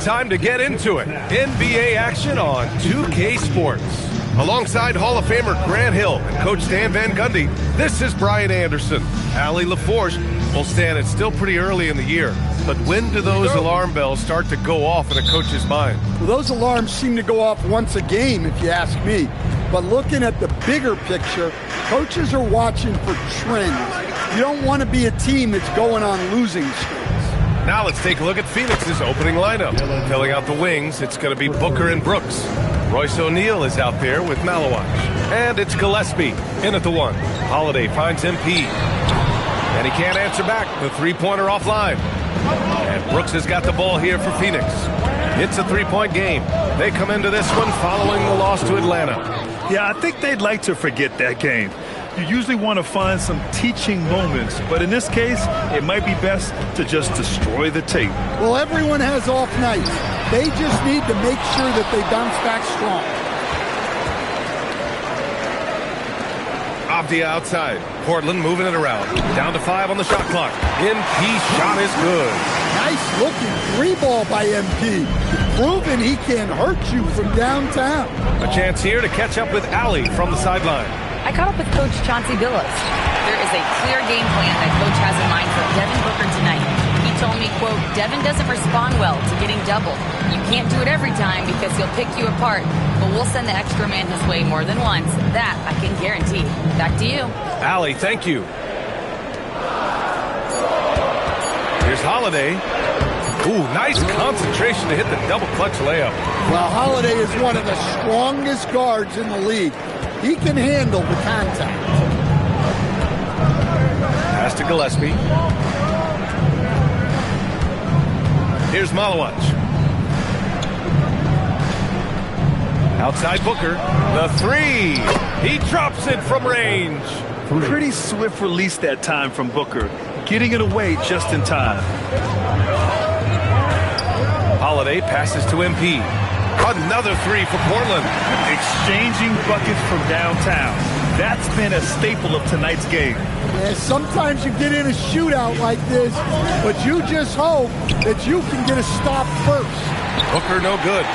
time to get into it. NBA action on 2K Sports. Alongside Hall of Famer Grant Hill and Coach Dan Van Gundy, this is Brian Anderson. Allie LaForge. Well, Stan, it's still pretty early in the year, but when do those alarm bells start to go off in a coach's mind? Well, those alarms seem to go off once a game, if you ask me. But looking at the bigger picture, coaches are watching for trends. You don't want to be a team that's going on losing streaks. Now let's take a look at Phoenix's opening lineup. Filling out the wings, it's going to be Booker and Brooks. Royce O'Neal is out there with Malawach. And it's Gillespie in at the 1. Holiday finds MP. And he can't answer back. The three-pointer offline. And Brooks has got the ball here for Phoenix. It's a three-point game. They come into this one following the loss to Atlanta. Yeah, I think they'd like to forget that game. You usually want to find some teaching moments, but in this case, it might be best to just destroy the tape. Well, everyone has off nights. They just need to make sure that they bounce back strong. Abdia outside. Portland moving it around. Down to 5 on the shot clock. MP shot is good. Nice looking three ball by MP. Proving he can hurt you from downtown. A chance here to catch up with Allie from the sideline. I caught up with Coach Chauncey Billups. There is a clear game plan that Coach has in mind for Devin Booker tonight. He told me, quote, Devin doesn't respond well to getting doubled. You can't do it every time because he'll pick you apart, but we'll send the extra man his way more than once. That I can guarantee. Back to you. Allie, thank you. Here's Holiday. Ooh, nice concentration to hit the double clutch layup. Well, Holiday is one of the strongest guards in the league. He can handle the contact. Pass to Gillespie. Here's Malawach. Outside Booker. The three. He drops it from range. Pretty swift release that time from Booker. Getting it away just in time. Holiday passes to MP. Another three for Portland. Exchanging buckets from downtown. That's been a staple of tonight's game. Yeah, sometimes you get in a shootout like this, but you just hope that you can get a stop first. Booker no good.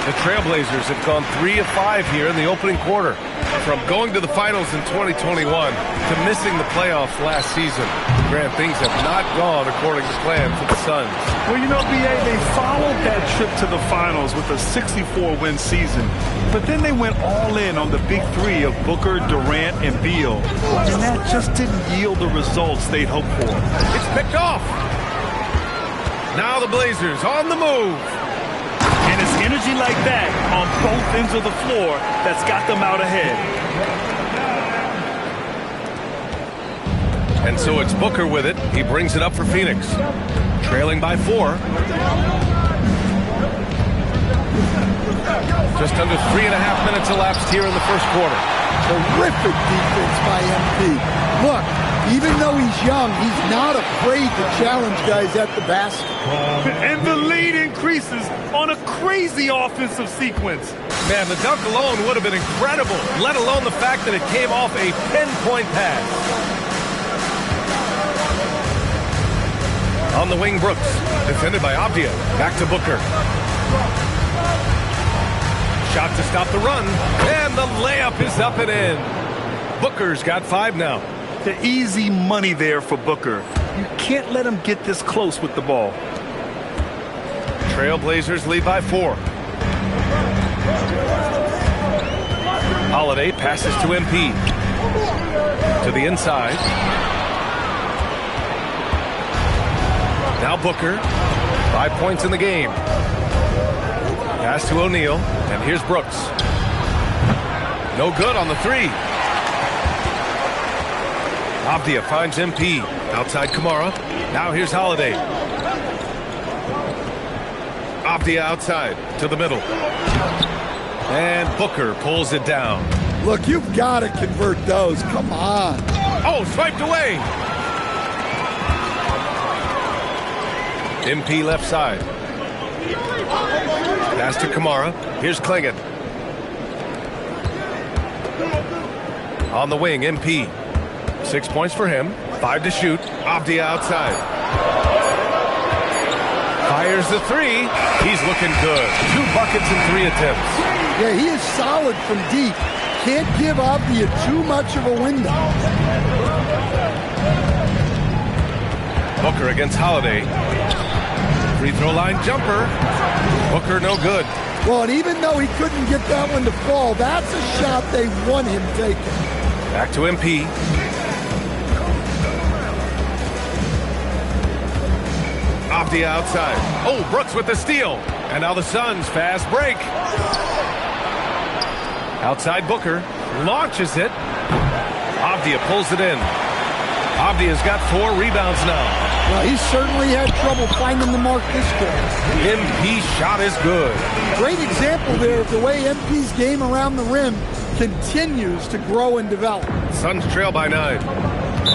The Trailblazers have gone 3 of 5 here in the opening quarter. From going to the finals in 2021 to missing the playoffs last season, Grant, things have not gone according to plan for the Suns. Well, you know, B.A., they followed that trip to the finals with a 64-win season. But then they went all in on the big three of Booker, Durant, and Beal. And that just didn't yield the results they'd hoped for. It's picked off. Now the Blazers on the move. And it's energy like that on both ends of the floor that's got them out ahead. And so it's Booker with it. He brings it up for Phoenix. Trailing by 4. Just under 3.5 minutes elapsed here in the first quarter. Terrific defense by MP. Look, even though he's young, he's not afraid to challenge guys at the basket. And the lead increases on a crazy offensive sequence. Man, the dunk alone would have been incredible, let alone the fact that it came off a pinpoint pass. On the wing, Brooks. Defended by Abdia. Back to Booker. Shot to stop the run. And the layup is up and in. Booker's got 5 now. The easy money there for Booker. You can't let him get this close with the ball. Trailblazers lead by 4. Holiday passes to MP. To the inside. Now Booker. 5 points in the game. Pass to O'Neal. And here's Brooks. No good on the 3. Abdia finds MP. Outside Kamara. Now here's Holiday. Abdia outside to the middle. And Booker pulls it down. Look, you've got to convert those. Come on. Oh, swiped away. MP left side. Pass to Kamara. Here's Klingon. On the wing, MP. 6 points for him. 5 to shoot. Abdia outside. Fires the three. He's looking good. 2 buckets in 3 attempts. Yeah, he is solid from deep. Can't give Avdia too much of a window. Booker against Holiday. Free throw line jumper. Booker no good. Well, and even though he couldn't get that one to fall, that's a shot they want him taking. Back to MP. Avdia outside. Oh, Brooks with the steal. And now the Suns fast break. Outside Booker. Launches it. Avdia pulls it in. Avdia's got 4 rebounds now. Well, he certainly had trouble finding the mark this quarter. MP's shot is good. Great example there of the way MP's game around the rim continues to grow and develop. Suns trail by 9.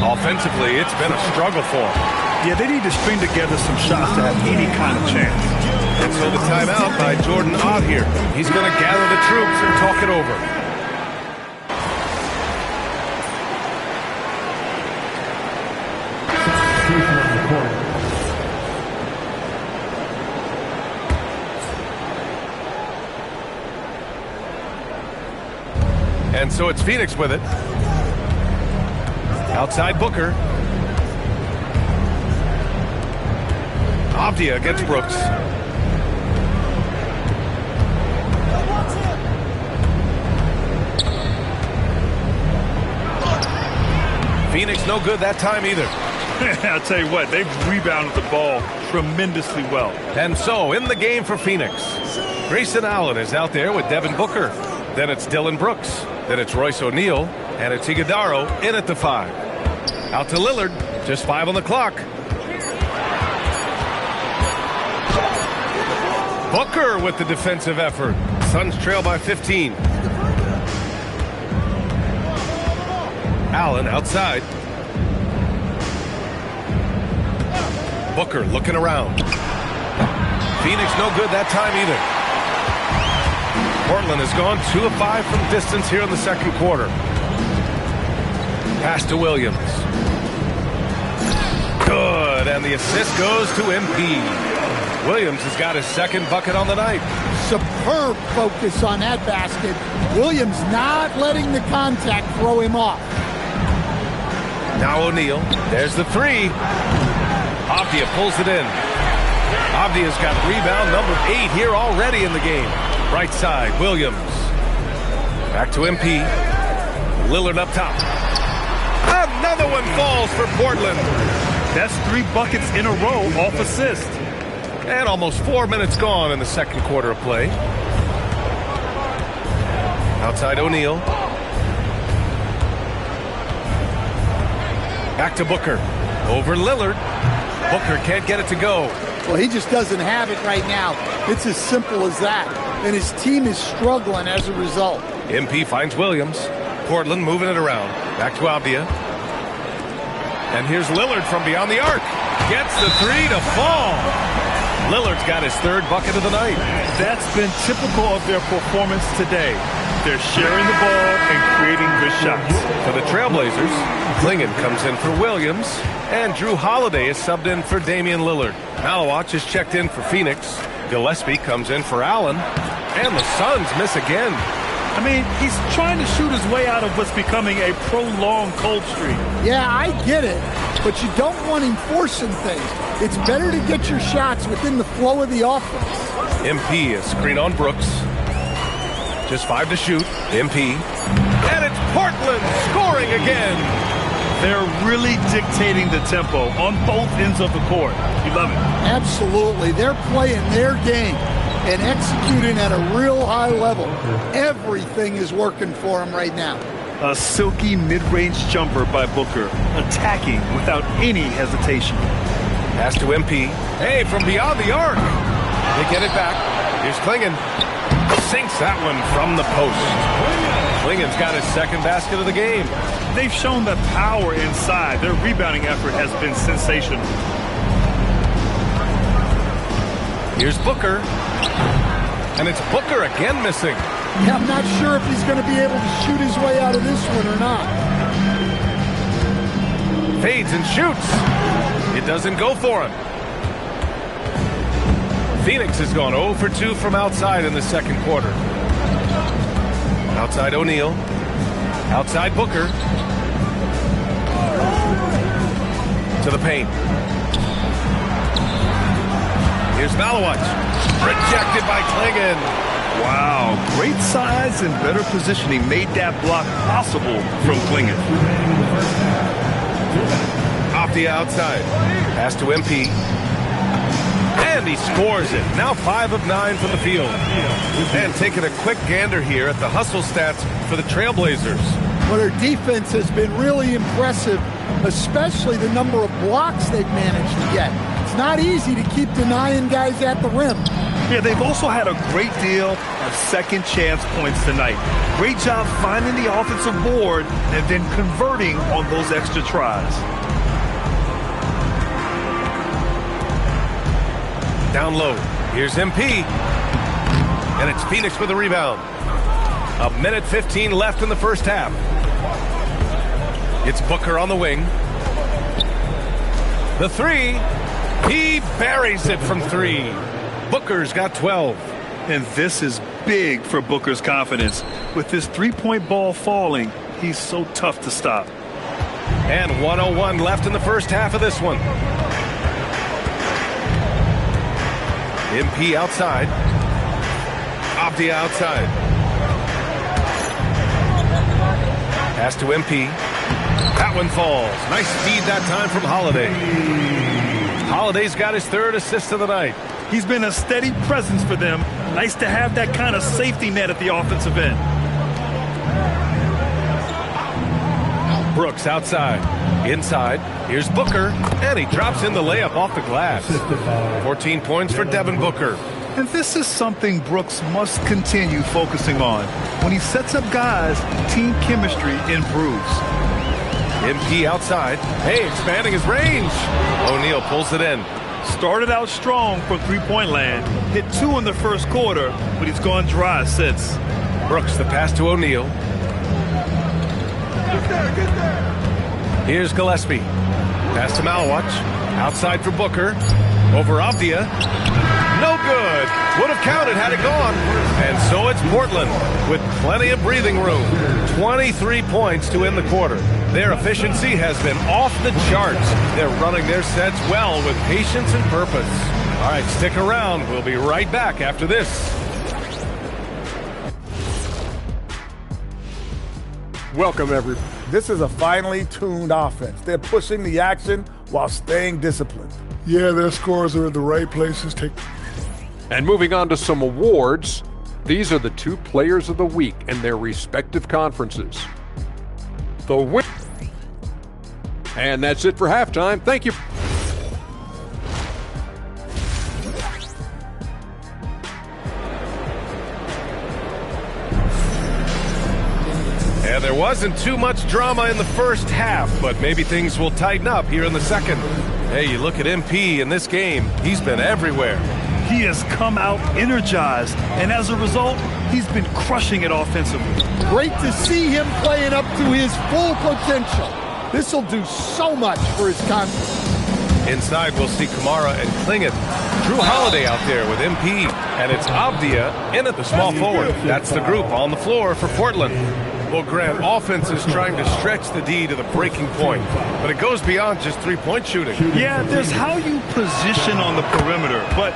Offensively, it's been a struggle for them. Yeah, they need to string together some shots to have any kind of chance. And so the timeout by Jordan Ott here. He's going to gather the troops and talk it over. And so it's Phoenix with it. Outside Booker. Avdia against Brooks. Phoenix no good that time either. I'll tell you what, they've rebounded the ball tremendously well. And so in the game for Phoenix, Grayson Allen is out there with Devin Booker. Then it's Dylan Brooks. Then it's Royce O'Neal. And it's Iguodaro in at the 5. Out to Lillard. Just 5 on the clock. Booker with the defensive effort. Suns trail by 15. Allen outside. Booker looking around. Phoenix no good that time either. Portland has gone 2 of 5 from distance here in the second quarter. Pass to Williams. Good, and the assist goes to MP. Williams has got his 2nd bucket on the night. Superb focus on that basket. Williams not letting the contact throw him off. Now O'Neal. There's the 3. Avdia pulls it in. Avdia's got rebound number 8 here already in the game. Right side, Williams. Back to MP. Lillard up top. Another one falls for Portland. That's 3 buckets in a row off assist. And almost 4 minutes gone in the second quarter of play. Outside O'Neal. Back to Booker. Over Lillard. Booker can't get it to go. Well, he just doesn't have it right now. It's as simple as that. And his team is struggling as a result. MP finds Williams. Portland moving it around. Back to Avdia. And here's Lillard from beyond the arc. Gets the 3 to fall. Lillard's got his 3rd bucket of the night. That's been typical of their performance today. They're sharing the ball and creating good shots. For the Trailblazers, Klingon comes in for Williams. And Drew Holiday is subbed in for Damian Lillard. Malawach is checked in for Phoenix. Gillespie comes in for Allen. And the Suns miss again. I mean, he's trying to shoot his way out of what's becoming a prolonged cold streak. Yeah, I get it. But you don't want him forcing things. It's better to get your shots within the flow of the offense. MP is screen on Brooks. Just 5 to shoot. MP. And it's Portland scoring again. They're really dictating the tempo on both ends of the court. You love it. Absolutely. They're playing their game and executing at a real high level. Everything is working for them right now. A silky mid-range jumper by Booker, attacking without any hesitation. Pass to MP. Hey, from beyond the arc. They get it back. Here's Klingon. Sinks that one from the post. Klingon's got his 2nd basket of the game. They've shown the power inside. Their rebounding effort has been sensational. Here's Booker. And it's Booker again missing. Yeah, I'm not sure if he's going to be able to shoot his way out of this one or not. Fades and shoots. It doesn't go for him. Phoenix has gone 0 for 2 from outside in the second quarter. Outside O'Neal. Outside Booker. To the paint. Here's Malawich. Rejected by Klingon. Wow, great size and better positioning made that block possible from Klingon. Off the outside. Pass to MP. And he scores it. Now 5 of 9 from the field. And taking a quick gander here at the hustle stats for the Trailblazers. Well, their defense has been really impressive, especially the number of blocks they've managed to get. It's not easy to keep denying guys at the rim. Yeah, they've also had a great deal of second chance points tonight. Great job finding the offensive board and then converting on those extra tries. Down low. Here's MP. And it's Phoenix with the rebound. 1:15 left in the first half. It's Booker on the wing. The three. He buries it from 3. Booker's got 12. And this is big for Booker's confidence. With this three-point ball falling, he's so tough to stop. And 1:01 left in the first half of this one. MP outside. Off the outside. Pass to MP. That one falls. Nice speed that time from Holiday. Holiday's got his 3rd assist of the night. He's been a steady presence for them. Nice to have that kind of safety net at the offensive end. Brooks outside. Inside. Here's Booker. And he drops in the layup off the glass. 14 points for Devin Booker. And this is something Brooks must continue focusing on. When he sets up guys, team chemistry improves. MP outside. Hey, expanding his range. O'Neal pulls it in. Started out strong from three-point land. Hit 2 in the first quarter, but he's gone dry since. Brooks, the pass to O'Neal. Here's Gillespie. Pass to Malawich. Outside for Booker. Over Avdia. No good. Would have counted had it gone. And so it's Portland with plenty of breathing room. 23 points to end the quarter. Their efficiency has been off the charts. They're running their sets well with patience and purpose. All right, stick around. We'll be right back after this. Welcome, everyone. This is a finely tuned offense. They're pushing the action while staying disciplined. Yeah, their scores are in the right places. And moving on to some awards, these are the 2 players of the week in their respective conferences. The win. And that's it for halftime. Thank you. And there wasn't too much drama in the first half, but maybe things will tighten up here in the second. Hey, you look at MP in this game, he's been everywhere. He has come out energized, and as a result, he's been crushing it offensively. Great to see him playing up to his full potential. This will do so much for his confidence. Inside, we'll see Kamara and Klingon. Drew Holiday out there with MP, and it's Avdia in at the small forward. That's the group on the floor for Portland. Well, Grant, offense is trying to stretch the D to the breaking point, but it goes beyond just three-point shooting. Yeah, there's how you position on the perimeter, but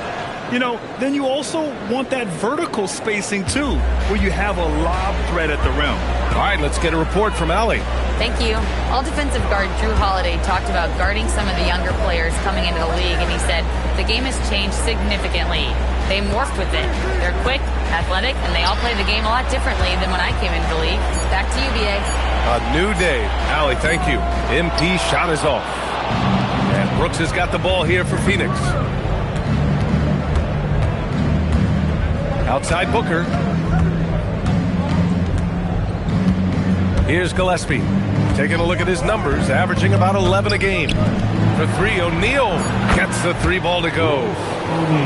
you know, then you also want that vertical spacing too, where you have a lob threat at the rim. All right, let's get a report from Allie. Thank you. All-defensive guard Drew Holiday talked about guarding some of the younger players coming into the league, and he said, the game has changed significantly. They morphed with it. They're quick, athletic, and they all play the game a lot differently than when I came into the league. Back to you, B.A. A new day. Allie, thank you. MP shot is off. And Brooks has got the ball here for Phoenix. Outside Booker. Here's Gillespie. Taking a look at his numbers, averaging about 11 a game. For 3, O'Neal gets the 3 ball to go.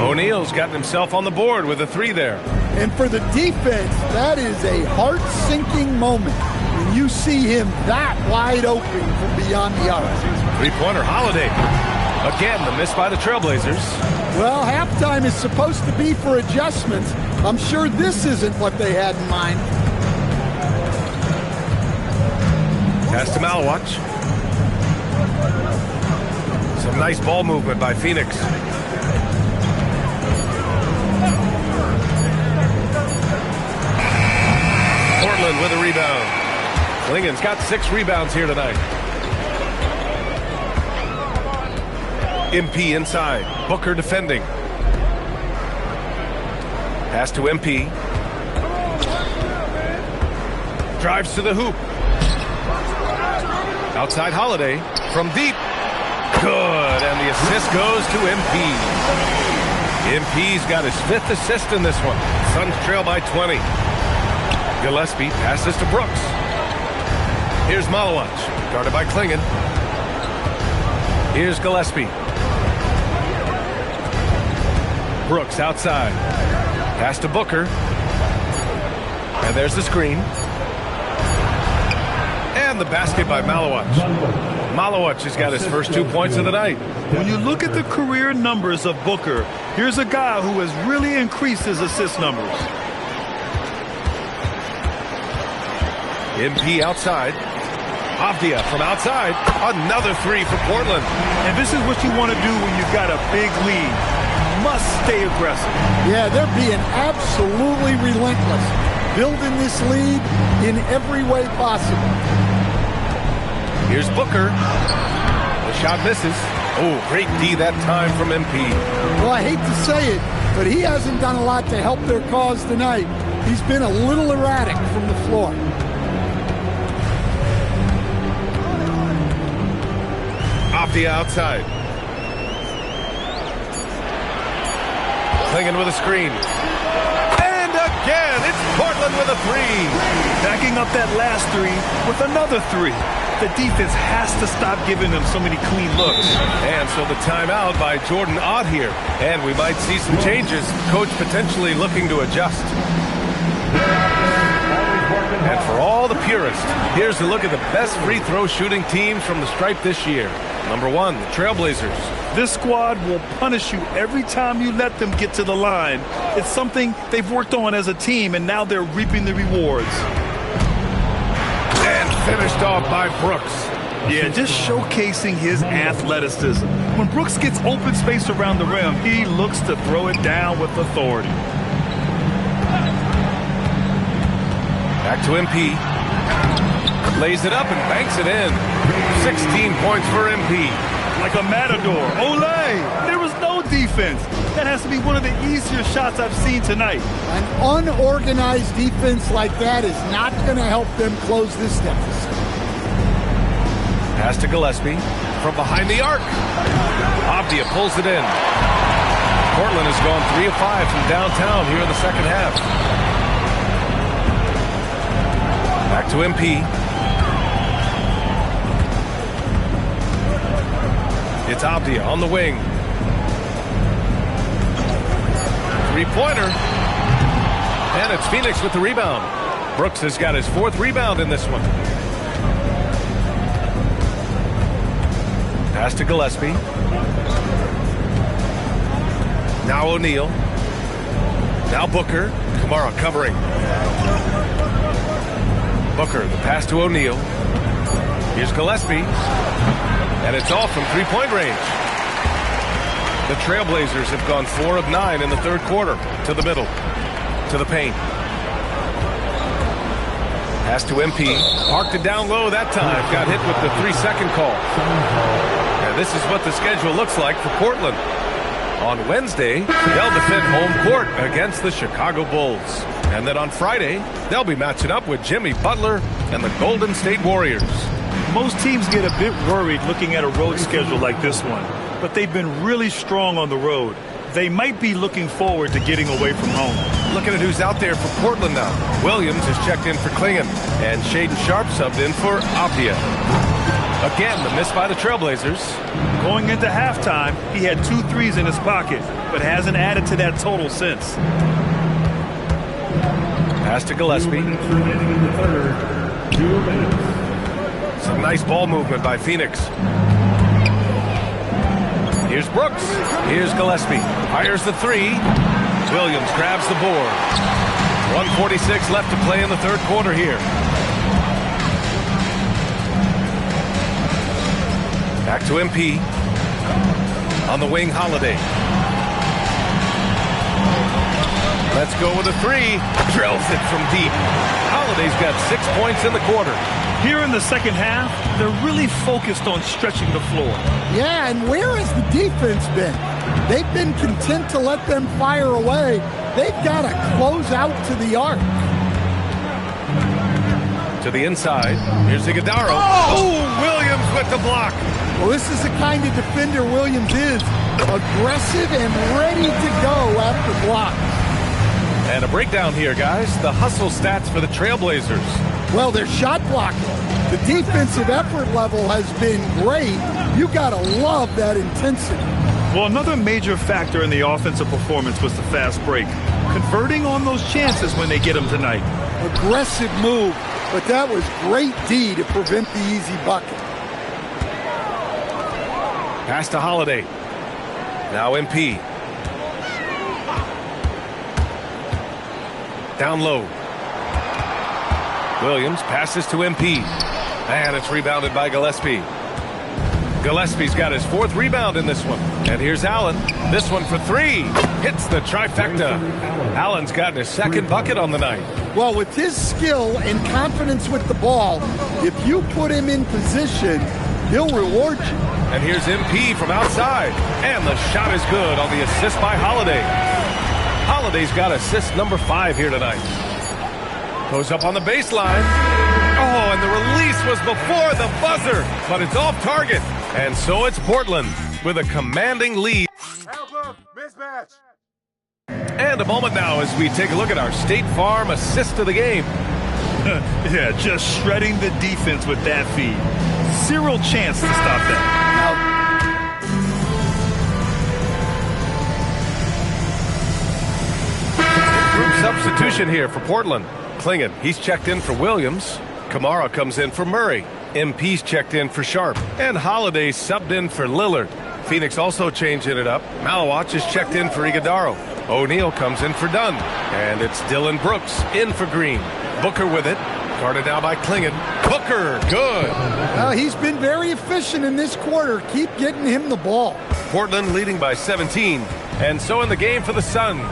O'Neal's gotten himself on the board with a 3 there. And for the defense, that is a heart-sinking moment when you see him that wide open from beyond the arc. 3-pointer Holiday. Again, the miss by the Trailblazers. Well, halftime is supposed to be for adjustments. I'm sure this isn't what they had in mind. Pass to Malawach. Some nice ball movement by Phoenix. Portland with a rebound. Klingen's got 6 rebounds here tonight. MP inside. Booker defending. Pass to MP. Drives to the hoop. Outside Holiday from deep. Good, and the assist goes to MP. MP's got his 5th assist in this one. Suns trail by 20. Gillespie passes to Brooks. Here's Malawach, guarded by Klingen. Here's Gillespie. Brooks outside. Pass to Booker. And there's the screen. And the basket by Malawach. Malawach has got his first 2 points of the night. When you look at the career numbers of Booker, here's a guy who has really increased his assist numbers. MP outside. Avdia from outside. Another 3 for Portland. And this is what you want to do when you've got a big lead. Must stay aggressive. Yeah, they're being absolutely relentless. Building this lead in every way possible. Here's Booker. The shot misses. Oh, great D that time from MP. Well, I hate to say it, but he hasn't done a lot to help their cause tonight. He's been a little erratic from the floor. Avdia outside. Klingen with a screen. And again, it's Portland with a 3. Backing up that last 3 with another 3. The defense has to stop giving them so many clean looks. And so the timeout by Jordan Ott here. And we might see some changes. Coach potentially looking to adjust. And for all the purists, here's a look at the best free throw shooting teams from the stripe this year. Number 1, the Trailblazers. This squad will punish you every time you let them get to the line. It's something they've worked on as a team, and now they're reaping the rewards. And finished off by Brooks. Yeah, just showcasing his athleticism. When Brooks gets open space around the rim, he looks to throw it down with authority. Back to MP. Lays it up and banks it in. 16 points for MP. Like a matador. Olay! There was no defense. That has to be one of the easier shots I've seen tonight. An unorganized defense like that is not going to help them close this deficit. Pass to Gillespie from behind the arc. Avdia pulls it in. Portland has gone 3 of 5 from downtown here in the second half. Back to MP. It's Avdia on the wing. 3-pointer. And it's Phoenix with the rebound. Brooks has got his 4th rebound in this one. Pass to Gillespie. Now O'Neal. Now Booker. Kamara covering. Booker, the pass to O'Neal. Here's Gillespie. And it's all from 3-point range. The Trailblazers have gone 4 of 9 in the third quarter. To the middle. To the paint. Pass to MP. Parked it down low that time. Got hit with the 3-second call. And this is what the schedule looks like for Portland. On Wednesday, they'll defend home court against the Chicago Bulls. And then on Friday, they'll be matching up with Jimmy Butler and the Golden State Warriors. Most teams get a bit worried looking at a road schedule like this one, but they've been really strong on the road. They might be looking forward to getting away from home. Looking at who's out there for Portland now. Williams has checked in for Klingen, and Shaedon Sharpe subbed in for Avdia. Again, the miss by the Trailblazers. Going into halftime, he had 2 threes in his pocket, but hasn't added to that total since. Pass to Gillespie. Some nice ball movement by Phoenix. Here's Brooks. Here's Gillespie. Fires the three. Williams grabs the board. 1:46 left to play in the third quarter here. Back to MP. On the wing, Holiday. Let's go with a three. Drills it from deep. Holiday's got 6 points in the quarter. Here in the second half, they're really focused on stretching the floor. Yeah, and where has the defense been? They've been content to let them fire away. They've got to close out to the arc. To the inside. Here's Iguodaro. Oh, Williams with the block. Well, this is the kind of defender Williams is. Aggressive and ready to go after blocks. And a breakdown here, guys. The hustle stats for the Trailblazers. Well, their shot blocking. The defensive effort level has been great. You got to love that intensity. Well, another major factor in the offensive performance was the fast break. Converting on those chances when they get them tonight. Aggressive move, but that was great D to prevent the easy bucket. Pass to Holiday. Now MP. Down low. Williams passes to MP. And it's rebounded by Gillespie. Gillespie's got his fourth rebound in this one. And here's Allen. This one for three. Hits the trifecta. Allen's gotten his second bucket on the night. Well, with his skill and confidence with the ball, if you put him in position, he'll reward you. And here's MP from outside. And the shot is good on the assist by Holiday. Holiday's got assist number 5 here tonight. Goes up on the baseline. Oh, and the release was before the buzzer, but it's off target. And so it's Portland with a commanding lead. Mismatch. And a moment now as we take a look at our State Farm assist of the game. Yeah, just shredding the defense with that feed. Zero chance to stop that. Group substitution here for Portland. Klingon, he's checked in for Williams. Kamara comes in for Murray. MP's checked in for Sharp. And Holiday subbed in for Lillard. Phoenix also changing it up. Malawach is checked in for Iguodaro. O'Neal comes in for Dunn. And it's Dylan Brooks in for Green. Booker with it. Guarded now by Klingon. Booker, good. Well, he's been very efficient in this quarter. Keep getting him the ball. Portland leading by 17. And so in the game for the Suns,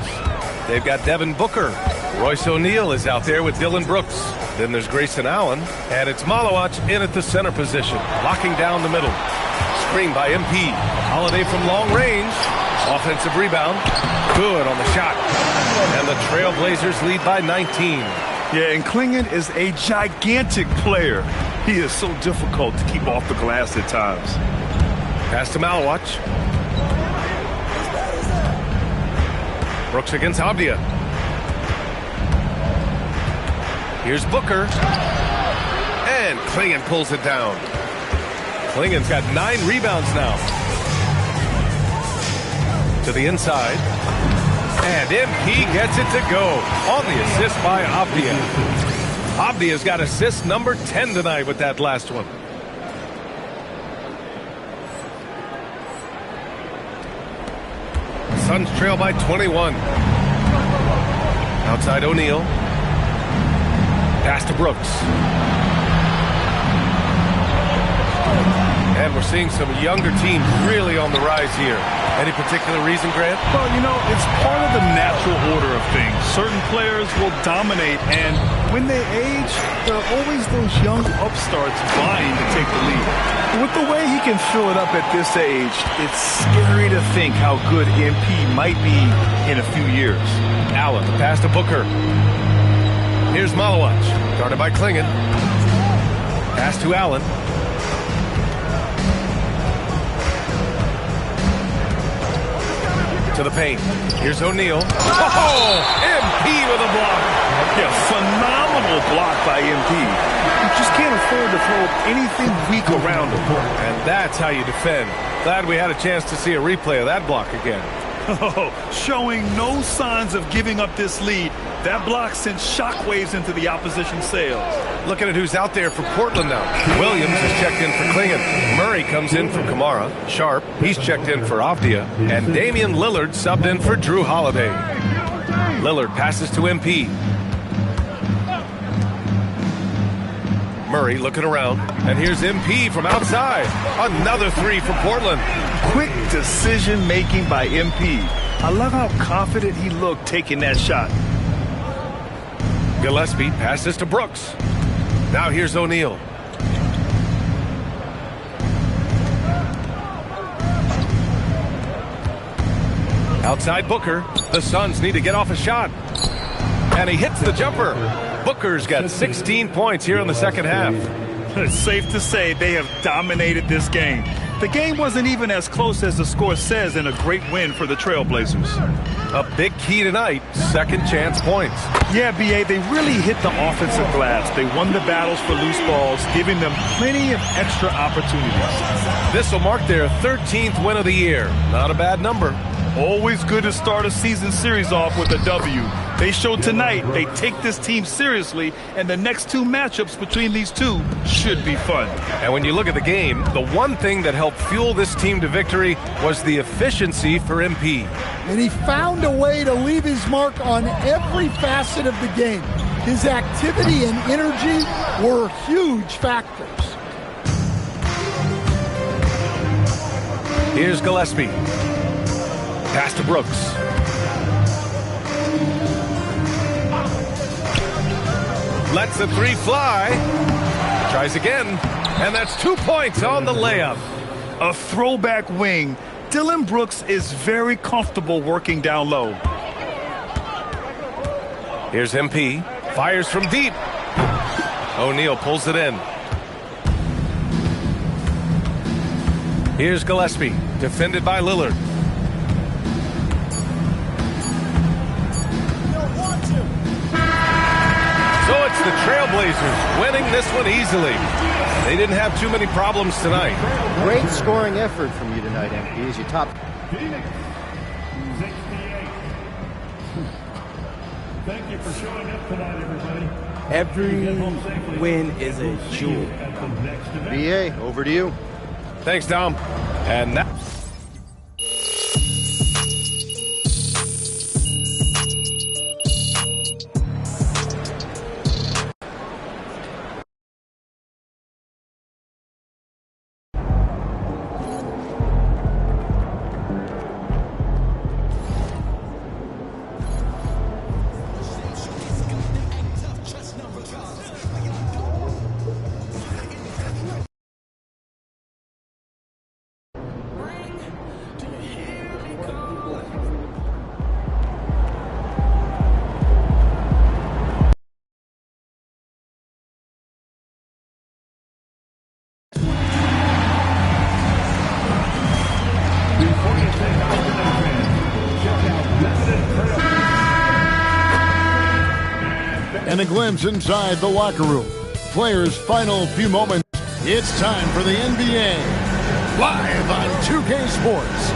they've got Devin Booker. Royce O'Neal is out there with Dylan Brooks. Then there's Grayson Allen. And it's Malawach in at the center position, locking down the middle. Screen by MP. Holiday from long range. Offensive rebound. Good on the shot. And the Trailblazers lead by 19. Yeah, and Klingon is a gigantic player. He is so difficult to keep off the glass at times. Pass to Malawach. Brooks against Abdia. Here's Booker. And Klingon pulls it down. Klingon's got 9 rebounds now. To the inside. And MP gets it to go on the assist by Abdia. Abdia's got assist number 10 tonight with that last one. Suns trail by 21. Outside O'Neal. Pass to Brooks. And we're seeing some younger teams really on the rise here. Any particular reason, Grant? Well, you know, it's part of the natural order of things. Certain players will dominate, and when they age, there are always those young upstarts vying to take the lead. With the way he can fill it up at this age, it's scary to think how good MP might be in a few years. Allen, the pass to Booker. Here's Malawach, guarded by Klingon. Pass to Allen. To the paint. Here's O'Neal. Oh! MP with a block. Yeah, phenomenal block by MP. You just can't afford to throw anything weak around him. And that's how you defend. Glad we had a chance to see a replay of that block again. Oh, showing no signs of giving up this lead. That block sent shockwaves into the opposition sails. Looking at who's out there for Portland now. Williams is checked in for Klingon. Murray comes in for Kamara. Sharp, he's checked in for Avdia. And Damian Lillard subbed in for Drew Holiday. Lillard passes to MP. Murray looking around, and here's MP from outside. Another three for Portland. Quick decision-making by MP. I love how confident he looked taking that shot. Gillespie passes to Brooks. Now here's O'Neal. Outside Booker. The Suns need to get off a shot. And he hits the jumper. Booker's got 16 points here in the second half. It's safe to say they have dominated this game. The game wasn't even as close as the score says in a great win for the Trailblazers. A big key tonight, second chance points. Yeah, B.A., they really hit the offensive glass. They won the battles for loose balls, giving them plenty of extra opportunities. This will mark their 13th win of the year. Not a bad number. Always good to start a season series off with a W. They showed tonight they take this team seriously, and the next two matchups between these two should be fun. And when you look at the game, the one thing that helped fuel this team to victory was the efficiency for MP. And he found a way to leave his mark on every facet of the game. His activity and energy were huge factors. Here's Gillespie. Pass to Brooks. Lets the three fly. Tries again. And that's 2 points on the layup. A throwback wing. Dillon Brooks is very comfortable working down low. Here's MP. Fires from deep. O'Neal pulls it in. Here's Gillespie. Defended by Lillard. So it's the Trailblazers winning this one easily. They didn't have too many problems tonight. Great scoring effort from you tonight, MP, as you top. Thank you for showing up tonight, everybody. Every win is a jewel. BA, over to you. Thanks, Dom. And that... And a glimpse inside the locker room. Players' final few moments. It's time for the NBA. Live on 2K Sports.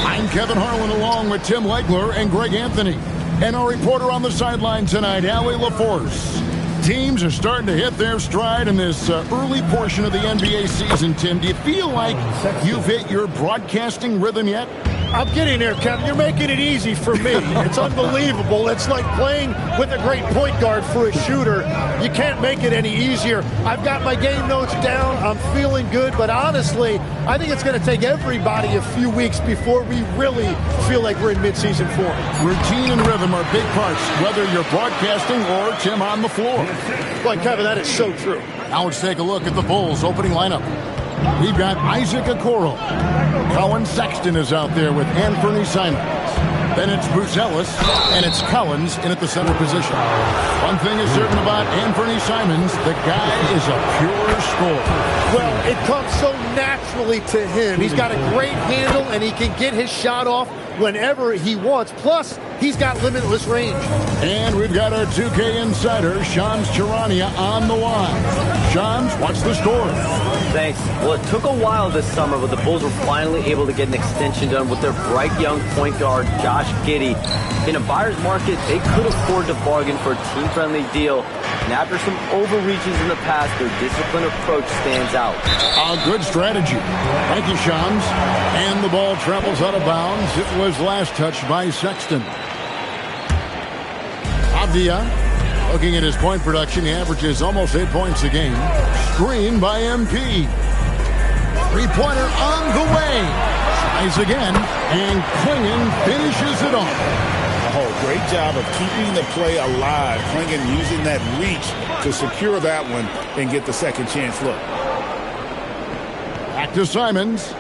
I'm Kevin Harlan along with Tim Legler and Greg Anthony. And our reporter on the sideline tonight, Allie LaForce. Teams are starting to hit their stride in this early portion of the NBA season, Tim. Do you feel like you've hit your broadcasting rhythm yet? I'm getting there, Kevin. You're making it easy for me. It's unbelievable. It's like playing with a great point guard for a shooter. You can't make it any easier. I've got my game notes down. I'm feeling good. But honestly, I think it's going to take everybody a few weeks before we really feel like we're in midseason form. Routine and rhythm are big parts, whether you're broadcasting or Tim on the floor. Boy, Kevin, that is so true. Now let's take a look at the Bulls' opening lineup. We've got Isaac Okoro. Colin Sexton is out there with Anthony Simons. Then it's Buzelis, and it's Collins in at the center position. One thing is certain about Anthony Simons, the guy is a pure scorer. Well, it comes so naturally to him. He's got a great handle, and he can get his shot off whenever he wants. Plus, He's got limitless range. And we've got our 2K insider, Shams Charania, on the line. Shams, what's the score? Thanks. Well, it took a while this summer, but the Bulls were finally able to get an extension done with their bright young point guard, Josh Giddey. In a buyer's market, they could afford to bargain for a team-friendly deal. And after some overreaches in the past, their disciplined approach stands out. A good strategy. Thank you, Shams. And the ball travels out of bounds. It was last touched by Sexton. Avdia, looking at his point production, he averages almost 8 points a game. Screen by MP. Three-pointer on the way. Tries again, and Klingon finishes it off. Oh, great job of keeping the play alive. Klingon using that reach to secure that one and get the second chance look. Back to Simons.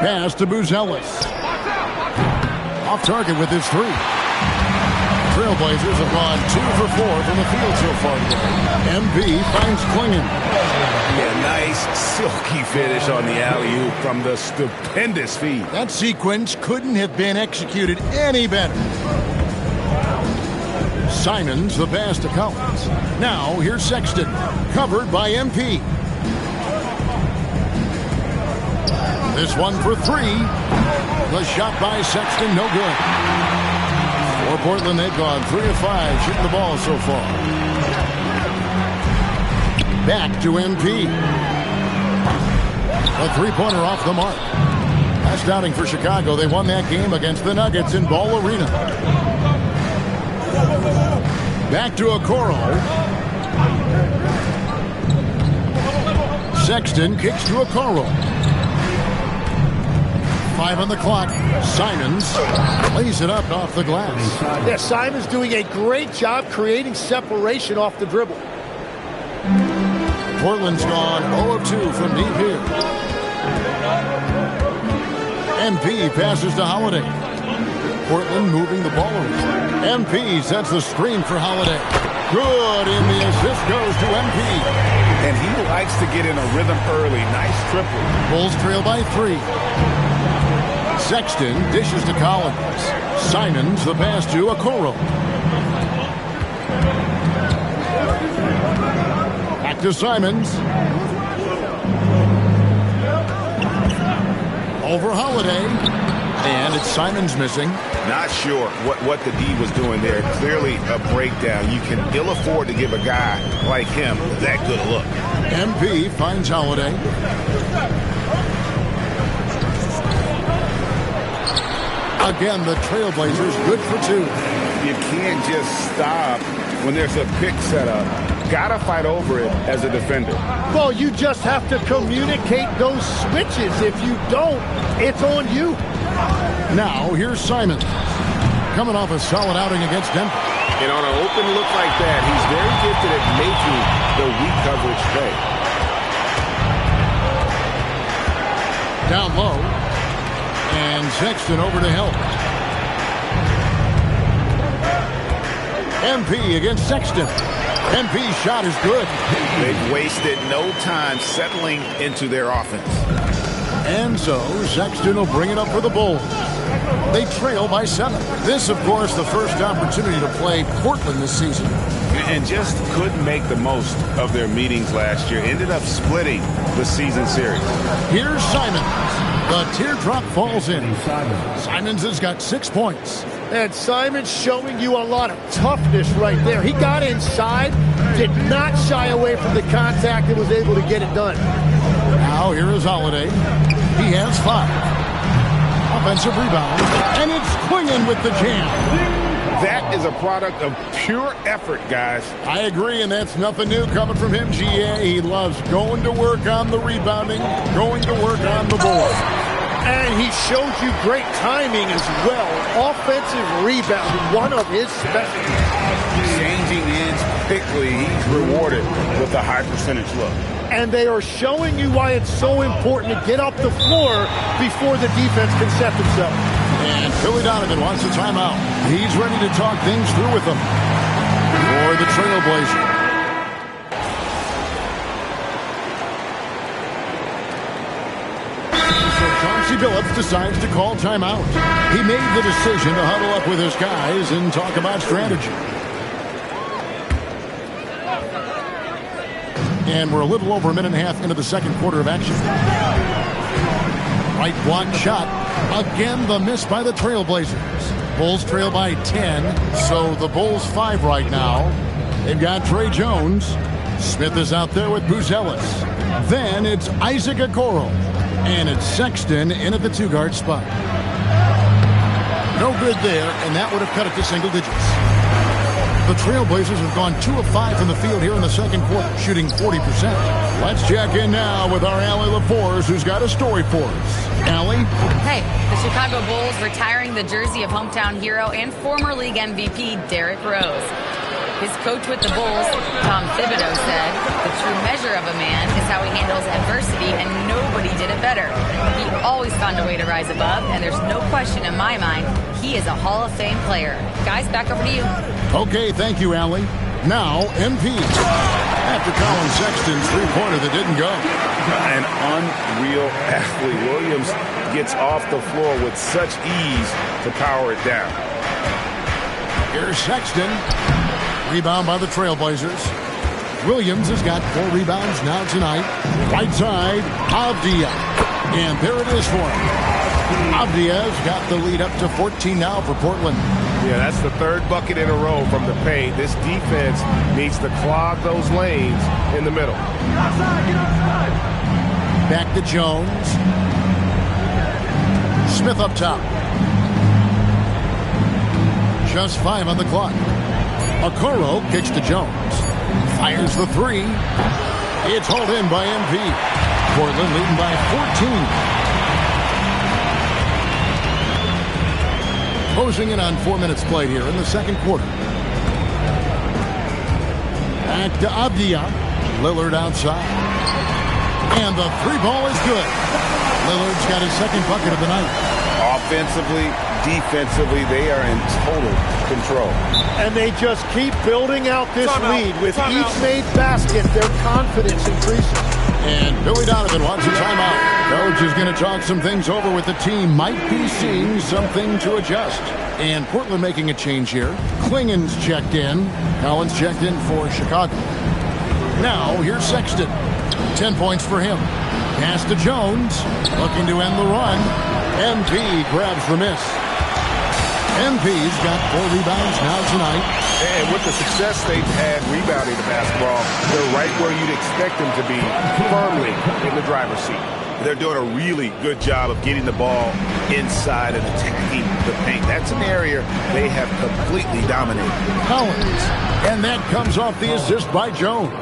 Pass to Buzelis. Off target with his three. Trailblazers have gone 2 for 4 from the field so far today. MB finds Klingon. Yeah, nice silky finish on the alley-oop from the stupendous feed. That sequence couldn't have been executed any better. Simons the pass to Collins. Now here's Sexton, covered by MP. This one for 3. The shot by Sexton, no good. For Portland, they've gone 3 of 5 shooting the ball so far. Back to MP. A three-pointer off the mark. Last outing for Chicago, they won that game against the Nuggets in Ball Arena. Back to Okoro. Sexton kicks to Okoro. 5 on the clock. Simons lays it up off the glass. Yeah, Simons doing a great job creating separation off the dribble. Portland's gone 0 of 2 from deep here. MP passes to Holiday. Portland moving the ball around. MP sets the screen for Holiday. Good, and the assist goes to MP. And he likes to get in a rhythm early. Nice triple. Bulls trail by 3. Sexton dishes to Collins. Simons the pass to Okoro. Back to Simons. Over Holiday. And it's Simons missing. Not sure what the D was doing there. Clearly a breakdown. You can ill afford to give a guy like him that good a look. MP finds Holiday. Again, the Trailblazers good for 2. You can't just stop when there's a pick set up. Gotta fight over it as a defender. Well, you just have to communicate those switches. If you don't, it's on you. Now, here's Simons. Coming off a solid outing against Denver. And on an open look like that, he's very gifted at making the weak coverage play. Down low. And Sexton over to help. MP against Sexton. MP's shot is good. They've wasted no time settling into their offense. And so Sexton will bring it up for the Bulls. They trail by 7. This, of course, the first opportunity to play Portland this season. And just couldn't make the most of their meetings last year. Ended up splitting the season series. Here's Simons. The teardrop falls in. Simons has got 6 points. And Simons showing you a lot of toughness right there. He got inside, did not shy away from the contact, and was able to get it done. Now here is Holiday. He has 5. Offensive rebound. And it's Klingon with the jam. That is a product of pure effort, guys. I agree, and that's nothing new coming from him, GA. He loves going to work on the rebounding, going to work on the board. And he shows you great timing as well. Offensive rebounding, one of his specialties. Changing ends quickly. He's rewarded with a high percentage look. And they are showing you why it's so important to get up the floor before the defense can set themselves. And Billy Donovan wants a timeout. He's ready to talk things through with them for the Trailblazers. Chauncey Billups decides to call timeout. He made the decision to huddle up with his guys and talk about strategy. And we're a little over a minute and a half into the second quarter of action. Right block shot. Again, the miss by the Trailblazers. Bulls trail by 10, so the Bulls 5 right now. They've got Trey Jones. Smith is out there with Buzelis. Then it's Isaac Okoro. And it's Sexton in at the 2-guard spot. No good there, and that would have cut it to single digits. The Trailblazers have gone 2 of 5 from the field here in the second quarter, shooting 40%. Let's check in now with our Allie LaForce, who's got a story for us. Allie? Hey, the Chicago Bulls retiring the jersey of hometown hero and former league MVP Derrick Rose. His coach with the Bulls, Tom Thibodeau, said, "The true measure of a man is how he handles adversity, and nobody did it better. He always found a way to rise above, and there's no question in my mind he is a Hall of Fame player." Guys, back over to you. Okay, thank you, Allie. Now, MP. After Colin Sexton's three-pointer that didn't go. An unreal athlete. Williams gets off the floor with such ease to power it down. Here's Sexton. Rebound by the Trailblazers. Williams has got 4 rebounds now tonight. Right side, Avdia. And there it is for him. Avdia's got the lead up to 14 now for Portland. Yeah, that's the 3rd bucket in a row from the paint. This defense needs to clog those lanes in the middle. Back to Jones. Smith up top. Just 5 on the clock. Okoro kicks to Jones. Fires the 3. It's hauled in by MP. Portland leading by 14. Closing in on 4 minutes played here in the second quarter. Back to Avdia. Lillard outside. And the 3-ball is good. Lillard's got his 2nd bucket of the night. Offensively, defensively, they are in total control. And they just keep building out this lead. With each made basket, their confidence increases. And Billy Donovan wants a timeout. Coach is going to talk some things over with the team. Might be seeing something to adjust. And Portland making a change here. Klingen's checked in. Collins checked in for Chicago. Now, here's Sexton. 10 points for him. Pass to Jones. Looking to end the run. MP grabs the miss. MP's got 4 rebounds now tonight. And with the success they've had rebounding the basketball, they're right where you'd expect them to be, firmly in the driver's seat. They're doing a really good job of getting the ball inside and attacking the paint. That's an area they have completely dominated. Collins. And that comes off the assist by Jones.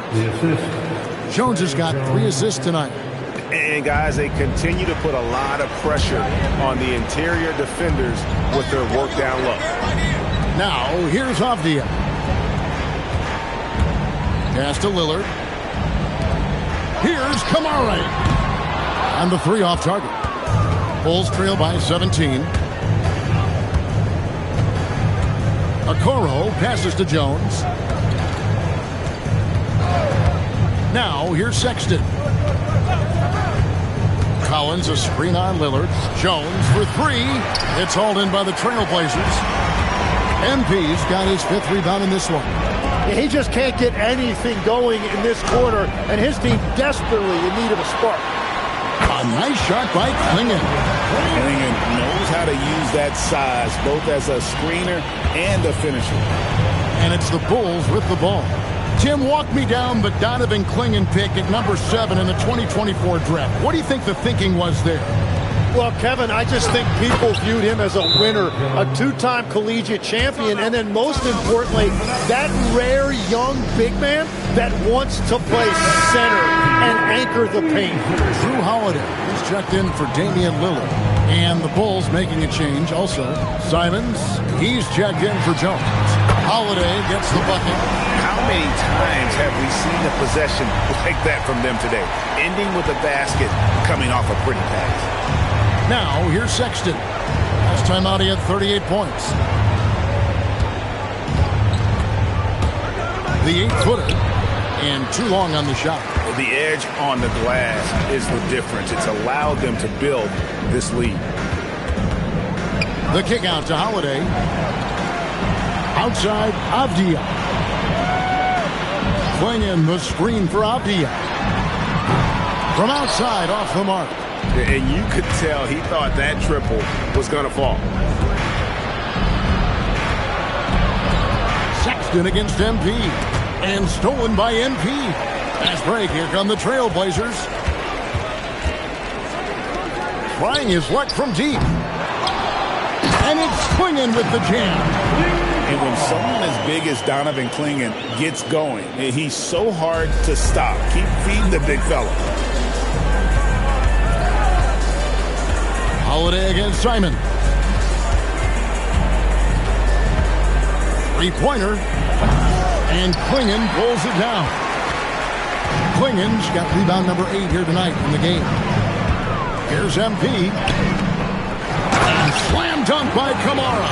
Jones has got 3 assists tonight. And guys, they continue to put a lot of pressure on the interior defenders with their work down low. Now, here's Avdia. Pass to Lillard. Here's Kamara. And the 3 off target. Bulls trail by 17. Okoro passes to Jones. Now, here's Sexton. Collins, a screen on Lillard. Jones for 3. It's hauled in by the Trailblazers. MP's got his 5th rebound in this one. He just can't get anything going in this quarter, and his team desperately in need of a spark. A nice shot by Klingen. Klingen knows how to use that size, both as a screener and a finisher. And it's the Bulls with the ball. Tim, walk me down the Donovan Klingen pick at number 7 in the 2024 draft. What do you think the thinking was there? Well, Kevin, I just think people viewed him as a winner, a 2-time collegiate champion, and then most importantly, that rare young big man that wants to play center and anchor the paint. Drew Holiday is checked in for Damian Lillard. And the Bulls making a change also. Simons, he's checked in for Jones. Holiday gets the bucket. How many times have we seen a possession like that from them today? Ending with a basket, coming off a pretty pass. Now, here's Sexton. Last time out, he had 38 points. The 8-footer. and too long on the shot. The edge on the glass is the difference. It's allowed them to build this lead. The kick out to Holiday. Outside, Avdia. Clingan the screen for Avdia. From outside, off the mark. And you could tell he thought that triple was going to fall. Sexton against MP. And stolen by MP. Fast break. Here come the Trailblazers. Trying his luck from deep. And it's Clingan with the jam. And when someone as big as Donovan Clingan gets going, he's so hard to stop. Keep feeding the big fella. Holiday against Simon. Three-pointer. And Clingan pulls it down. Clingan's got rebound number 8 here tonight in the game. Here's MP. And slam dunk by Kamara.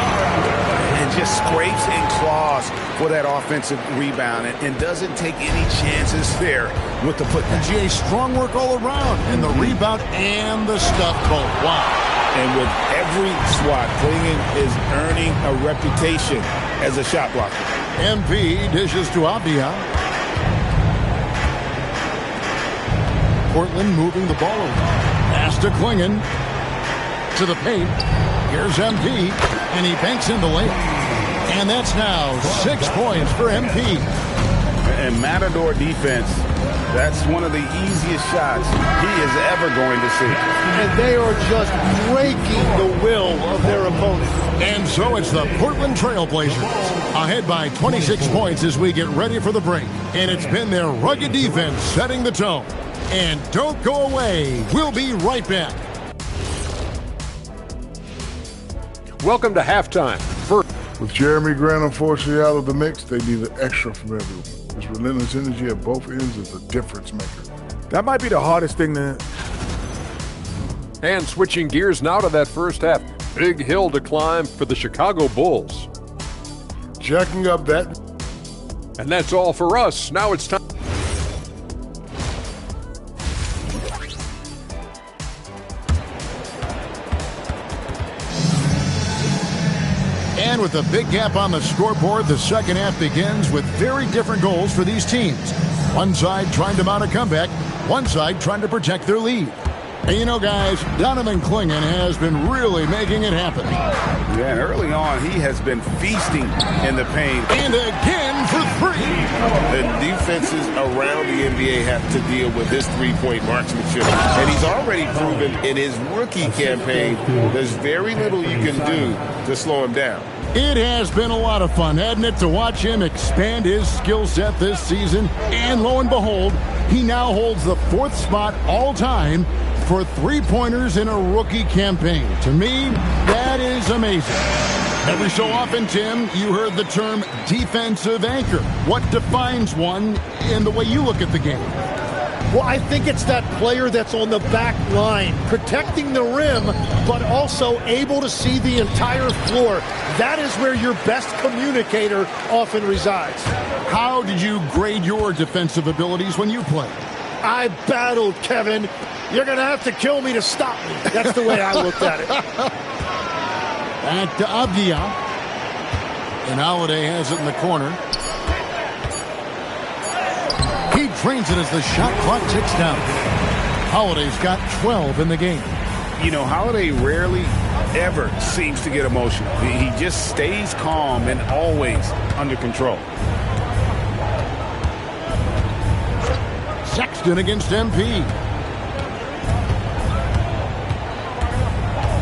And just scrapes and claws for that offensive rebound and doesn't take any chances there with the putback. GA, strong work all around. And the rebound and the stuff both. Wow. And with every swat, Clingan is earning a reputation as a shot blocker. MP dishes to Avdia. Portland moving the ball over. Pass to Clingan. To the paint. Here's MP. And he banks in the lane. And that's now 6 points for MP. And Matador defense, that's one of the easiest shots he is ever going to see. And they are just breaking the will of their opponent. And so it's the Portland Trailblazers ahead by 26 points as we get ready for the break. And it's been their rugged defense setting the tone. And don't go away. We'll be right back. Welcome to halftime. With Jeremy Grant unfortunately out of the mix, they need an extra from everyone. His relentless energy at both ends is a difference maker. That might be the hardest thing to... And switching gears now to that first half. Big hill to climb for the Chicago Bulls. Jacking up that... And that's all for us. Now it's time... And with a big gap on the scoreboard, the second half begins with very different goals for these teams. One side trying to mount a comeback, one side trying to protect their lead. And you know, guys, Donovan Clingan has been really making it happen. Yeah, and early on, he has been feasting in the paint. And again for 3. The defenses around the NBA have to deal with his three-point marksmanship. And he's already proven in his rookie campaign there's very little you can do to slow him down. It has been a lot of fun, hasn't it, to watch him expand his skill set this season. And lo and behold, he now holds the 4th spot all-time for three-pointers in a rookie campaign. To me, that is amazing. Every so often, Tim, you heard the term defensive anchor. What defines one in the way you look at the game? Well, I think it's that player that's on the back line, protecting the rim, but also able to see the entire floor. That is where your best communicator often resides. How did you grade your defensive abilities when you played? I battled, Kevin. You're going to have to kill me to stop me. That's the way I looked at it. Back to Avdia. And Holiday has it in the corner. He trains it as the shot clock ticks down. Holiday's got 12 in the game. You know, Holiday rarely ever seems to get emotional. He just stays calm and always under control. Sexton against MP.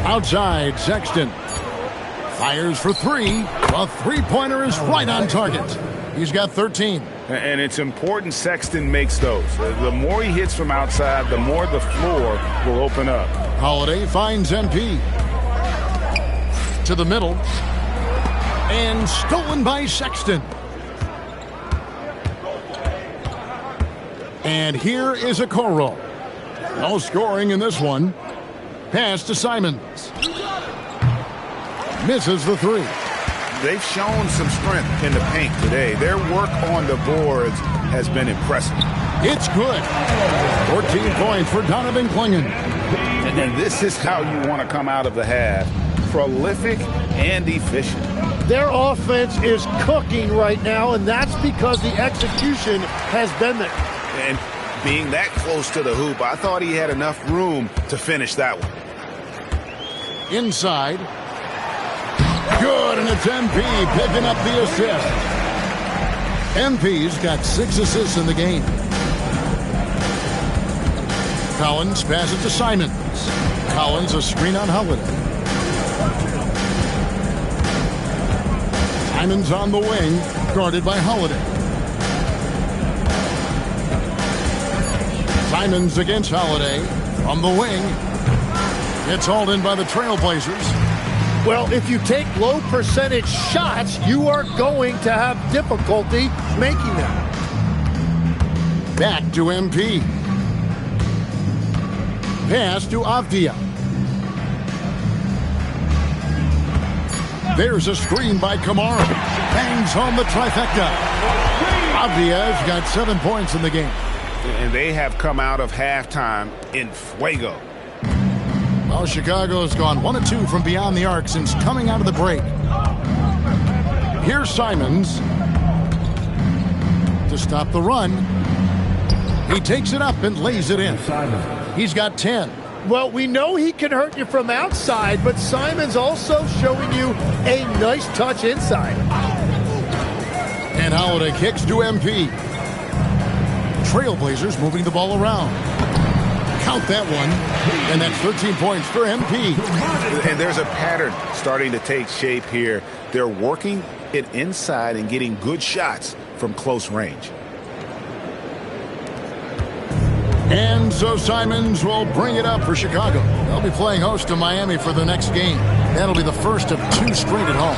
Outside, Sexton. Fires for 3. A three-pointer is right on target. He's got 13. And it's important Sexton makes those. The more he hits from outside, the more the floor will open up. Holiday finds MP. To the middle. And stolen by Sexton. And here is a Okoro. No scoring in this one. Pass to Simons. Misses the 3. they've shown some strength in the paint today. Their work on the boards has been impressive. It's good. 14 points for Donovan Clingan. And this is how you want to come out of the half. Prolific and efficient. Their offense is cooking right now, and that's because the execution has been there. And being that close to the hoop, I thought he had enough room to finish that one. Inside. Good, and it's MP picking up the assist. MP's got 6 assists in the game. Collins passes to Simons. Collins a screen on Holiday. Simons on the wing, guarded by Holiday. Simons against Holiday from the wing. It's hauled in by the Trailblazers. Well, if you take low percentage shots, you are going to have difficulty making them. Back to MP. Pass to Avdia. There's a screen by Kamara. Bangs home the trifecta. Avdia's got 7 points in the game. And they have come out of halftime in fuego. Well, Chicago's gone 1 of 2 from beyond the arc since coming out of the break. Here's Simons to stop the run. He takes it up and lays it in. He's got 10. Well, we know he can hurt you from outside, but Simons also showing you a nice touch inside. And Holiday kicks to MP. Trailblazers moving the ball around. Count that one. And that's 13 points for MP. And there's a pattern starting to take shape here. They're working it inside and getting good shots from close range. And so Simons will bring it up for Chicago. They'll be playing host to Miami for the next game. That'll be the first of 2 straight at home.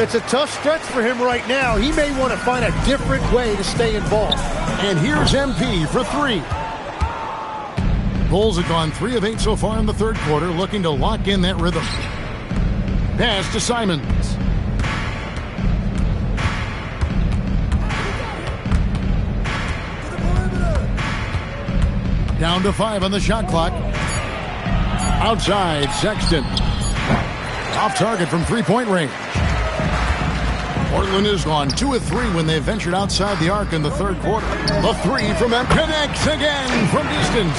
It's a tough stretch for him right now. He may want to find a different way to stay involved. And here's MP for 3. Bulls have gone 3 of 8 so far in the third quarter, looking to lock in that rhythm. Pass to Simons. Down to 5 on the shot clock. Outside, Sexton. Off target from 3-point range. Portland has gone 2 of 3 when they ventured outside the arc in the third quarter. The 3 from M connects again from distance.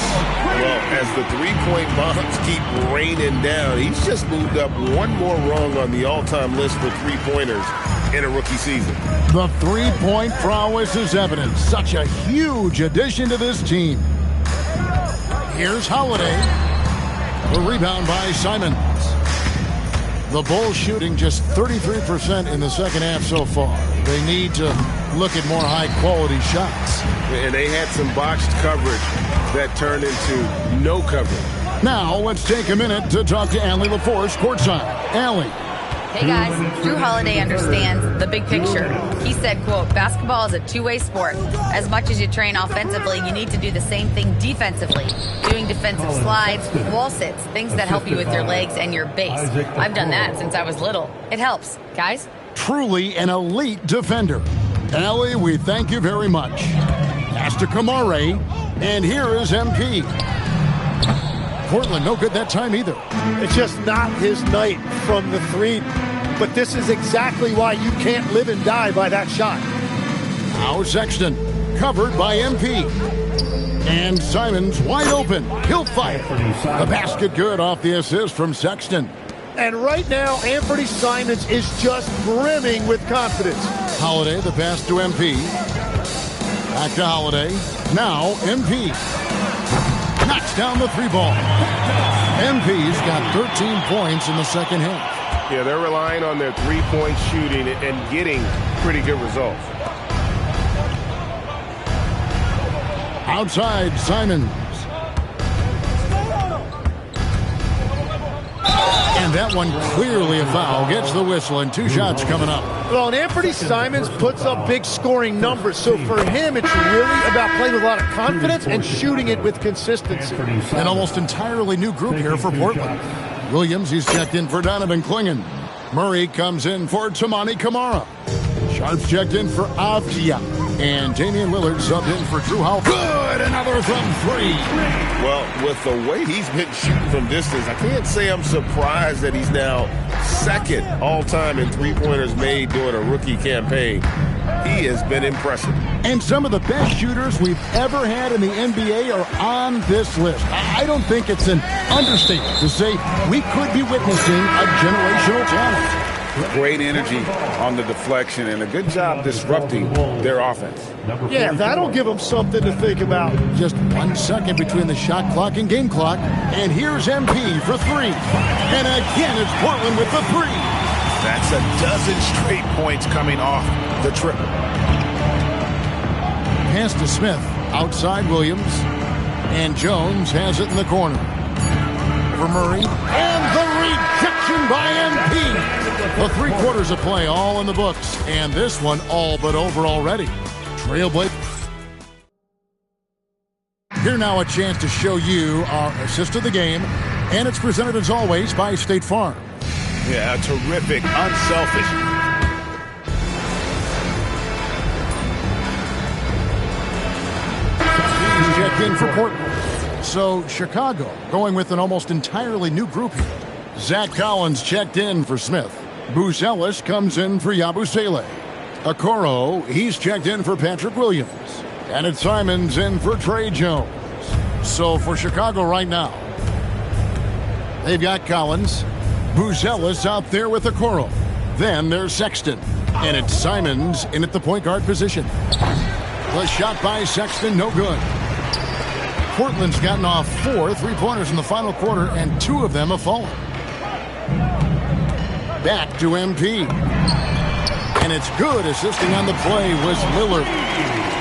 Well, as the 3-point bombs keep raining down, he's just moved up 1 more rung on the all-time list for 3-pointers in a rookie season. The 3-point prowess is evident. Such a huge addition to this team. Here's Holiday. The rebound by Simons. The Bulls shooting just 33% in the second half so far. They need to look at more high-quality shots. And they had some botched coverage that turned into no coverage. Now let's take a minute to talk to Allie LaForce courtside. Allie. Hey guys, Drew Holiday understands the big picture. He said, quote, basketball is a two-way sport. As much as you train offensively, you need to do the same thing defensively. Doing defensive slides, wall sits, things that help you with your legs and your base. I've done that since I was little. It helps, guys. Truly an elite defender. Allie, we thank you very much. Pass to Kamara, and here is MP. Portland, no good that time either. It's just not his night from the 3. But this is exactly why you can't live and die by that shot. Now Sexton, covered by MP. And Simons wide open. He'll fire. The basket good off the assist from Sexton. And right now, Anthony Simons is just brimming with confidence. Holiday, the pass to MP. Back to Holiday. Now MP. Knocks down the 3-ball. MP's got 13 points in the second half. Yeah, they're relying on their 3-point shooting and getting pretty good results. Outside, Simons. And that one clearly a foul. Gets the whistle, and 2 shots coming up. Well, and Anthony Simons puts up big scoring numbers. So for him, it's really about playing with a lot of confidence and shooting it with consistency. An almost entirely new group here for Portland. Williams, he's checked in for Donovan Clingan. Murray comes in for Tamani Kamara. Sharp's checked in for Avdia. And Damian Lillard subbed in for Drew Howard. Good! Another from three. Well, with the way he's been shooting from distance, I can't say I'm surprised that he's now second all-time in three-pointers made during a rookie campaign. He has been impressive. And some of the best shooters we've ever had in the NBA are on this list. I don't think it's an understatement to say we could be witnessing a generational talent. Great energy on the deflection and a good job disrupting their offense. Yeah, that'll give them something to think about. Just 1 second between the shot clock and game clock. And here's MP for three. And again, it's Portland with the three. That's a dozen straight points coming off the triple. Pass to Smith. Outside Williams. And Jones has it in the corner. For Murray. And the rejection by MP. The 3 quarters of play all in the books. And this one all but over already. Trailblazer. Here now a chance to show you our assist of the game. And it's presented as always by State Farm. Yeah, terrific, unselfish. He's checked in for Portland. So Chicago going with an almost entirely new group here. Zach Collins checked in for Smith. Buzelis comes in for Yabusele. Okoro, he's checked in for Patrick Williams. And it's Simons in for Trey Jones. So for Chicago right now, they've got Collins. Buzelis out there with Okoro. Then there's Sexton. And it's Simons in at the point guard position. The shot by Sexton, no good. Portland's gotten off 4 3-pointers in the final quarter, and 2 of them have fallen. Back to MP. And it's good. Assisting on the play was Lillard.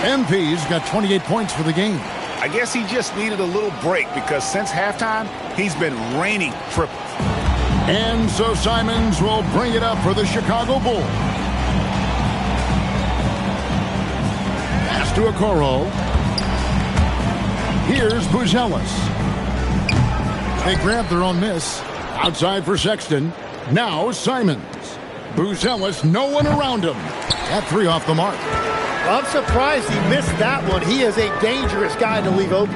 MP's got 28 points for the game. I guess he just needed a little break because since halftime, he's been raining triples. And so Simons will bring it up for the Chicago Bulls. Pass to Okoro. Here's Buzelis. They grab their own miss. Outside for Sexton. Now Simons. Buzelis, no one around him. That 3 off the mark. Well, I'm surprised he missed that one. He is a dangerous guy to leave open.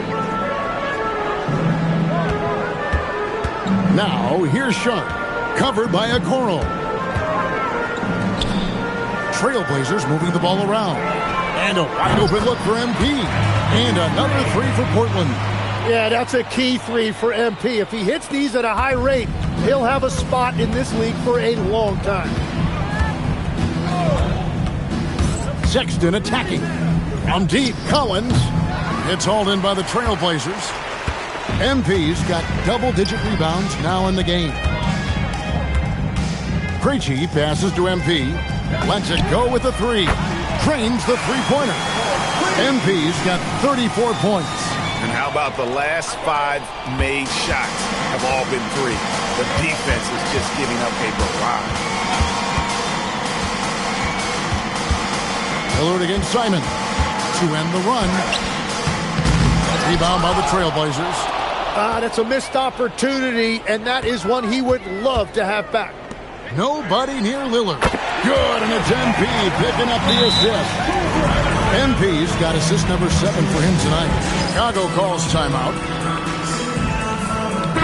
Now, here's Sharp. Covered by Okoro. Trailblazers moving the ball around. And a wide open look for MP. And another 3 for Portland. Yeah, that's a key 3 for MP. If he hits these at a high rate, he'll have a spot in this league for a long time. Sexton attacking. From deep, Collins. It's hauled in by the Trailblazers. MP's got double-digit rebounds now in the game. Krejci passes to MP. Lets it go with the 3. Trains the 3-pointer. MP's got 34 points. And how about the last 5 made shots have all been 3. The defense is just giving up a barrage. Lillard against Simon to end the run. Rebound by the Trailblazers. That's a missed opportunity, and that is one he would love to have back. Nobody near Lillard. Good, and it's MP picking up the assist. MP's got assist number 7 for him tonight. Chicago calls timeout.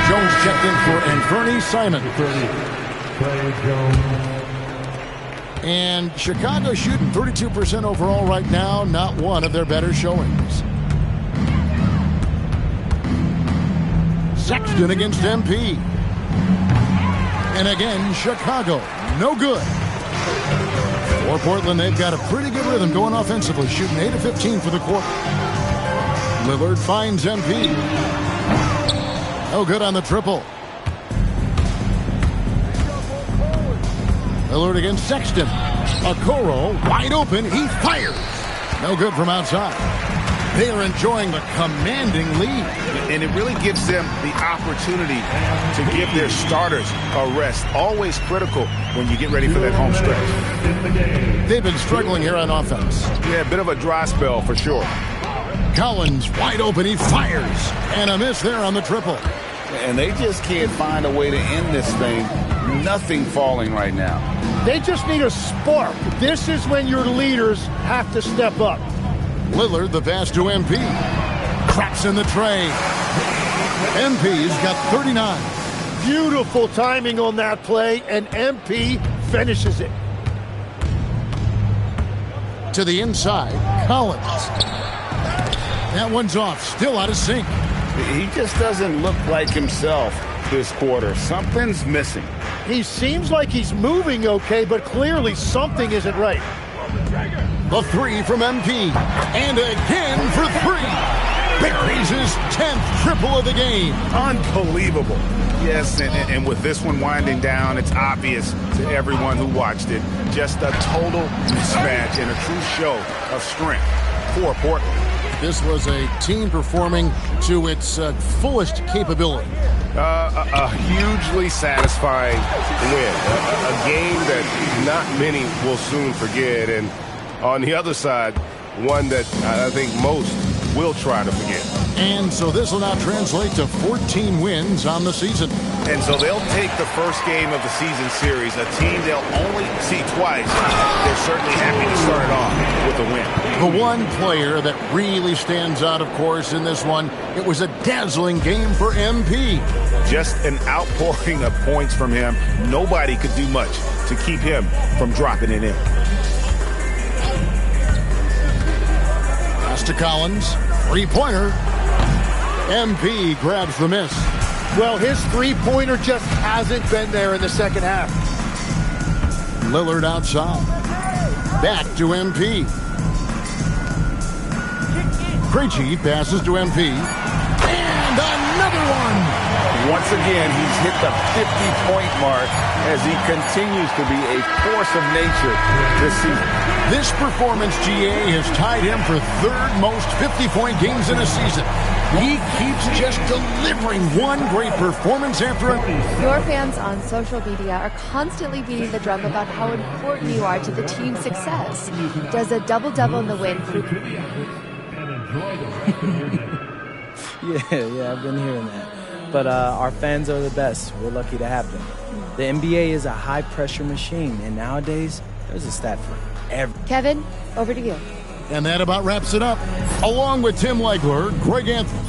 Jones checked in for Anthony Simon. And Chicago shooting 32% overall right now. Not one of their better showings. Sexton against MP. And again, Chicago. No good. For Portland, they've got a pretty good rhythm going offensively, shooting 8 of 15 for the quarter. Lillard finds MP. No good on the triple. Lillard against Sexton. Okoro wide open. He fires. No good from outside. They are enjoying the commanding lead. And it really gives them the opportunity to give their starters a rest. Always critical when you get ready for that home stretch. They've been struggling here on offense. Yeah, a bit of a dry spell for sure. Collins wide open. He fires. And a miss there on the triple. And they just can't find a way to end this thing nothing falling right now. They just need a spark. This is when your leaders have to step up. Lillard, the pass to MP. Cracks in the tray. MP's got 39. Beautiful timing on that play, and MP finishes it. To the inside, Collins. That one's off, still out of sync. He just doesn't look like himself this quarter. Something's missing. He seems like he's moving okay, but clearly something isn't right. The three from MP. And again for three. Buries his 10th triple of the game. Unbelievable. Yes, and with this one winding down, it's obvious to everyone who watched it. Just a total mismatch and a true show of strength for Portland. This was a team performing to its fullest capability. A hugely satisfying win. A game that not many will soon forget. And on the other side, one that I think most will try to forget. And so this will now translate to 14 wins on the season. And so they'll take the first game of the season series, a team they'll only see twice. They're certainly happy to start it off with a win. The one player that really stands out, of course, in this one, it was a dazzling game for MP. Just an outpouring of points from him. Nobody could do much to keep him from dropping it in. Pass to Collins. Three-pointer. MP grabs the miss. Well, his three-pointer just hasn't been there in the second half. Lillard outside. Back to MP. Krejci passes to MP. And another one! Once again, he's hit the 50-point mark as he continues to be a force of nature this season. This performance, GA, has tied him for third most 50-point games in a season. He keeps just delivering one great performance after another. Your fans on social media are constantly beating the drum about how important you are to the team's success. Does a double-double in the win prove? Yeah, I've been hearing that. But our fans are the best. We're lucky to have them. The NBA is a high-pressure machine, and nowadays, there's a stat for every. Kevin, over to you. And that about wraps it up. Along with Tim Legler, Greg Anthony.